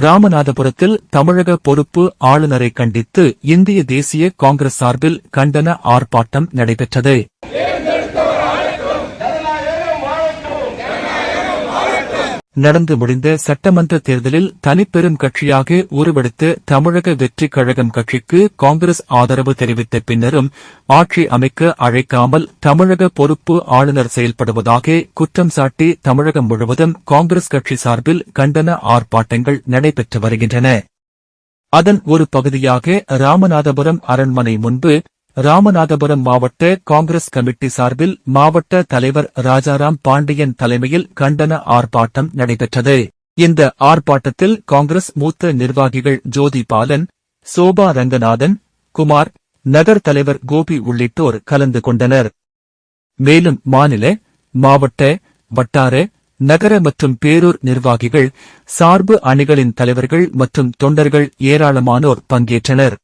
ராமநாதபுரத்தில் தமிழக பொறுப்பு ஆளுநரை கண்டித்து இந்திய தேசிய காங்கிரஸ் சார்பில் கண்டன ஆர்ப்பாட்டம் நடைபெற்றது. நடந்து முடிந்த சட்டமன்ற தேர்தலில் தனிப்பெரும் கட்சியாக உருவெடுத்த தமிழக வெற்றிக் கழகம் கட்சிக்கு காங்கிரஸ் ஆதரவு தெரிவித்த பின்னரும் ஆட்சி அமைக்க அழைக்காமல் தமிழக பொறுப்பு ஆளுநர் செயல்படுவதாக குற்றம் சாட்டி தமிழகம் முழுவதும் காங்கிரஸ் கட்சி சார்பில் கண்டன ஆர்ப்பாட்டங்கள் நடைபெற்று வருகின்றன. அதன் ஒரு பகுதியாக ராமநாதபுரம் அரண்மனை முன்பு ராமநாதபுரம் மாவட்ட காங்கிரஸ் கமிட்டி சார்பில் மாவட்ட தலைவர் ராஜாராம் பாண்டியன் தலைமையில் கண்டன ஆர்ப்பாட்டம் நடைபெற்றது. இந்த ஆர்ப்பாட்டத்தில் காங்கிரஸ் மூத்த நிர்வாகிகள் ஜோதி பாலன், சோபா ரங்கநாதன், குமார், நகர் தலைவர் கோபி உள்ளிட்டோர் கலந்து கொண்டனர். மேலும் மாநில, மாவட்ட, வட்டார, நகர மற்றும் பேரூர் நிர்வாகிகள், சார்பு அணிகளின் தலைவர்கள் மற்றும் தொண்டர்கள் ஏராளமானோர் பங்கேற்றனர்.